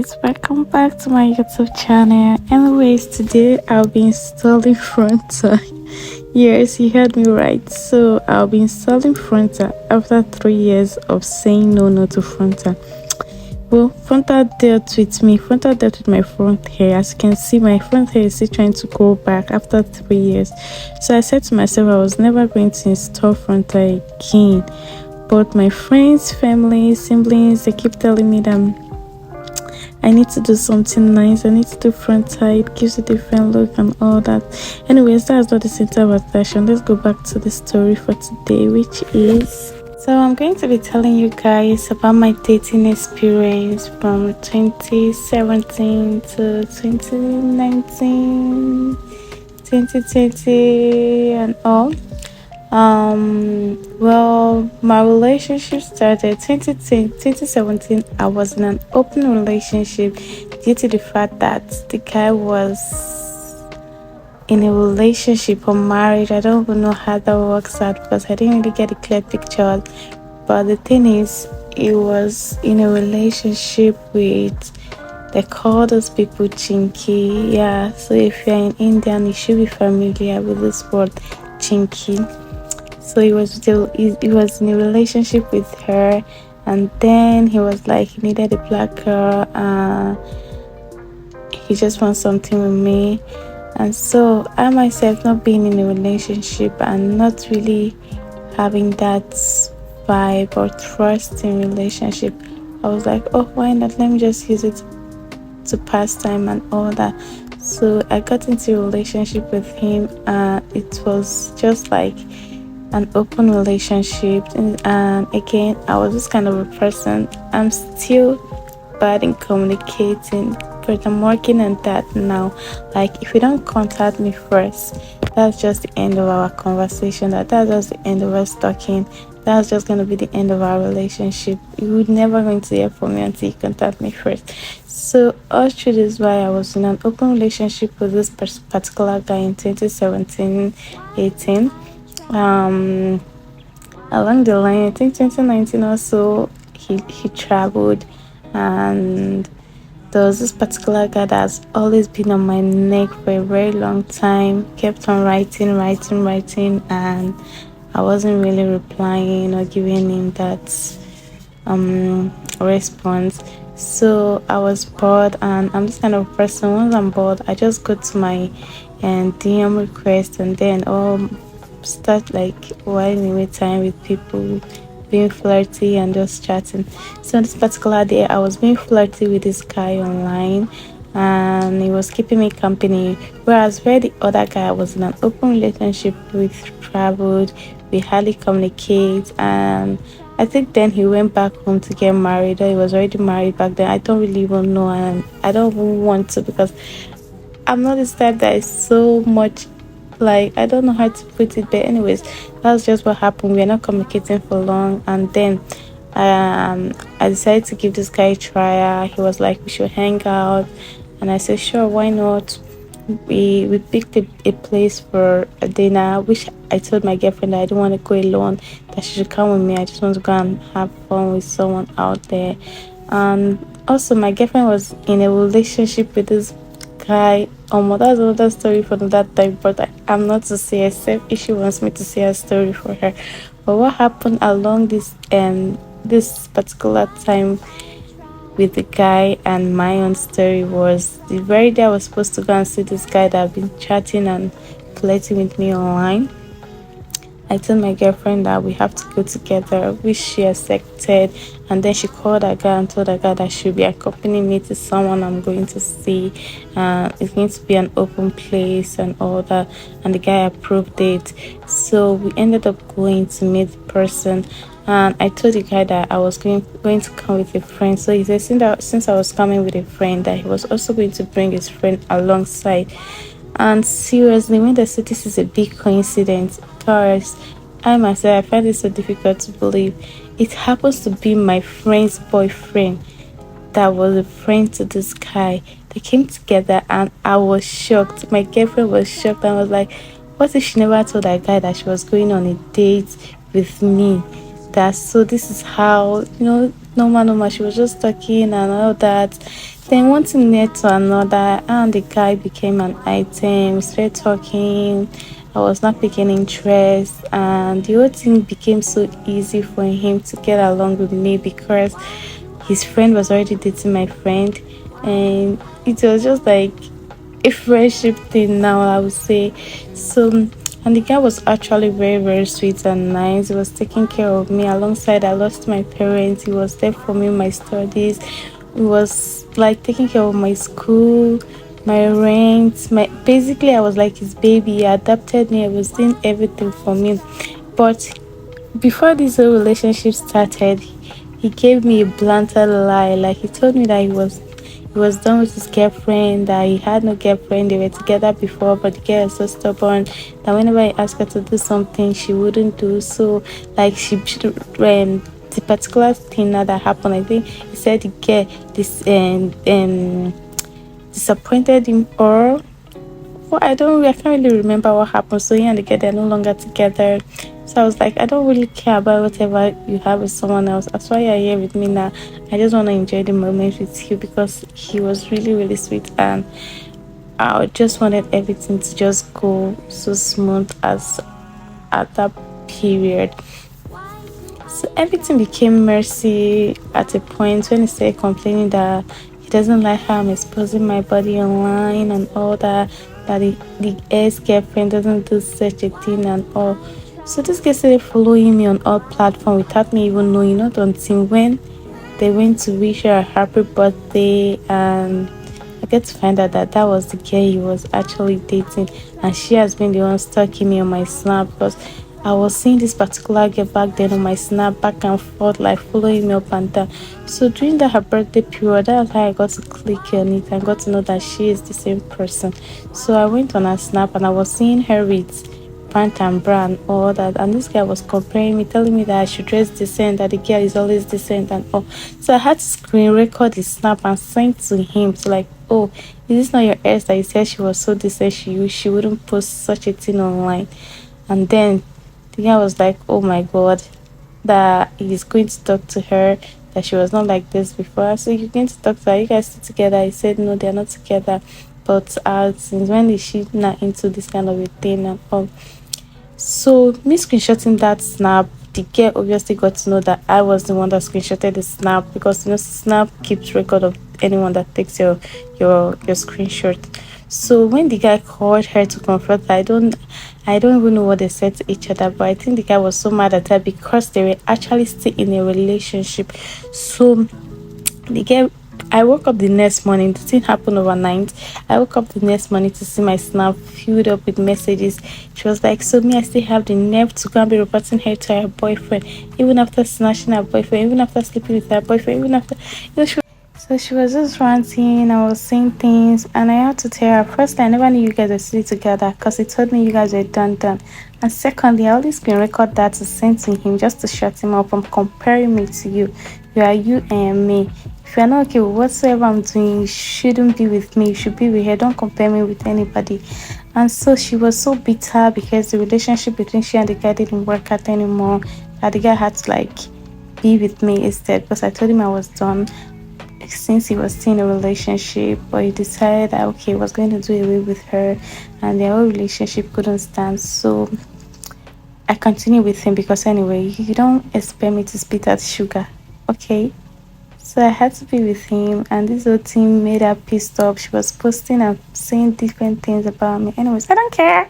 guys, welcome back to my YouTube channel. Anyways, today I'll be installing Frontal. Yes, you heard me right. So I'll be installing Frontal after 3 years of saying no to Frontal. Well, Frontal dealt with me. Frontal dealt with my front hair. As you can see, my front hair is still trying to grow back after 3 years. So I said to myself I was never going to install Frontal again. But my friends, family, siblings, they keep telling me that I need to do something nice. I need to do Frontal. It gives a different look and all that. Anyways, that's not the center of attraction. Let's go back to the story for today, which is... So I'm going to be telling you guys about my dating experience from 2017 to 2019, 2020 and all. Well, my relationship started 2017. I was in an open relationship due to the fact that the guy was in a relationship or married. I don't even know how that works out because I didn't really get a clear picture. But the thing is, he was in a relationship with, they call those people chinky. Yeah, so if you're in Indian, you should be familiar with this word chinky. So he was in a relationship with her, and then he was like he needed a black girl. He just wants something with me, and so I myself, not being in a relationship and not really having that vibe or trust in relationship, I was like, oh, why not? Let me just use it to pass time and all that. So I got into a relationship with him. It was just like an open relationship, and again, I was this kind of a person. I'm still bad in communicating, but I'm working on that now. Like, if you don't contact me first, that's just the end of our conversation. That's just the end of us talking. That's just going to be the end of our relationship. You're never going to hear from me until you contact me first. So all through this while, I was in an open relationship with this particular guy in 2017-18. Along the line, I think 2019 or so, he traveled, and there was this particular guy that has always been on my neck for a very long time, kept on writing, and I wasn't really replying or giving him that response. So I was bored, and I'm this kind of person, once I'm bored, I just go to my DM request and then start like whiling away time with people, being flirty and just chatting. So this particular day, I was being flirty with this guy online, and he was keeping me company, whereas where the other guy was in an open relationship with, traveled, we hardly communicate, and I think then he went back home to get married. He was already married back then. I don't really even know, and I don't even want to, because I'm not this type that is so much, like, I don't know how to put it, but anyways, that's just what happened. We're not communicating for long, and then I decided to give this guy a try. He was like, we should hang out, and I said, sure, why not? We picked a place for a dinner, which I told my girlfriend that I don't want to go alone, that she should come with me. I just want to go and have fun with someone out there. And also, my girlfriend was in a relationship with this guy. That's another story for that time, but I'm not to say, except if she wants me to say a story for her. But what happened along this particular time with the guy and my own story was, the very day I was supposed to go and see this guy that I've been chatting and flirting with me online, I told my girlfriend that we have to go together, which she accepted. And then she called that guy and told that guy that she'll be accompanying me to someone I'm going to see. It's going to be an open place and all that. And the guy approved it. So we ended up going to meet the person. And I told the guy that I was going to come with a friend. So he said since I was coming with a friend, that he was also going to bring his friend alongside. And seriously, when they said this is a big coincidence, guys, I myself, I find it so difficult to believe. It happens to be my friend's boyfriend that was a friend to this guy. They came together, and I was shocked. My girlfriend was shocked and was like, what if she never told that guy that she was going on a date with me? So this is how, normal, normal. She was just talking and all that. Then one thing led to another, and the guy became an item. We started talking. I was not taking interest, and the whole thing became so easy for him to get along with me because his friend was already dating my friend, and it was just like a friendship thing now, I would say. So, and the guy was actually very, very sweet and nice. He was taking care of me alongside I lost my parents. He was there for me in my studies. He was like taking care of my school, my rent, my basically I was like his baby. He adopted me. I was doing everything for me. But before this whole relationship started, he gave me a blunted lie. Like he told me that he was done with his girlfriend, that he had no girlfriend, they were together before, but the girl is so stubborn that whenever I asked her to do something, she wouldn't do. So like the particular thing now that happened, I think he said the girl this disappointed him, or well, I can't really remember what happened. So he and the girl, they're no longer together. So I was like, I don't really care about whatever you have with someone else. That's why you're here with me now. I just want to enjoy the moment with you because he was really, really sweet, and I just wanted everything to just go so smooth as at that period. So everything became mercy at a point when he started complaining that he doesn't like how I'm exposing my body online and all that, that the ex-girlfriend doesn't do such a thing and all. So this guy started following me on all platforms without me even knowing, not until when they went to wish her a happy birthday, and I get to find out that that was the girl he was actually dating, and she has been the one stalking me on my snap because I was seeing this particular girl back then on my snap back and forth, like following me up and down. So during that her birthday period, that's how I got to click on it and got to know that she is the same person. So I went on her snap and I was seeing her with pant and bra and all that, and this guy was comparing me, telling me that I should dress decent, that the girl is always decent and all. So I had to screen record the snap and send to him to like, oh, is this not your ex that you said she was so decent, she wouldn't post such a thing online? And then the guy was like, oh my god, that he's going to talk to her, that she was not like this before. So you're going to talk to her, you guys still together? He said no, they're not together. But since when is she not into this kind of a thing and all? So me screenshotting that snap, the girl obviously got to know that I was the one that screenshotted the snap, because Snap keeps record of anyone that takes your screenshot. So when the guy called her to confront her, I don't even know what they said to each other, but I think the guy was so mad at her because they were actually still in a relationship. So the girl, I woke up the next morning. The thing happened overnight. I woke up the next morning to see my snap filled up with messages. She was like, so me, I still have the nerve to go and be reporting her to her boyfriend, even after snatching her boyfriend, even after sleeping with her boyfriend, even after, so she was just ranting. I was saying things, and I had to tell her. Firstly, I never knew you guys were still together because he told me you guys were done. And secondly, I always been record that to send to him just to shut him up from comparing me to you. You are you and me. If you're not okay with whatsoever I'm doing, you shouldn't be with me. You should be with her. Don't compare me with anybody. And so she was so bitter because the relationship between she and the guy didn't work out anymore. That the guy had to like be with me instead because I told him I was done since he was still in a relationship, but he decided that okay, he was going to do away with her, and their whole relationship couldn't stand. So I continued with him because anyway, you don't expect me to spit out sugar, okay? So I had to be with him, and this whole thing made her pissed off. She was posting and saying different things about me. Anyways, I don't care.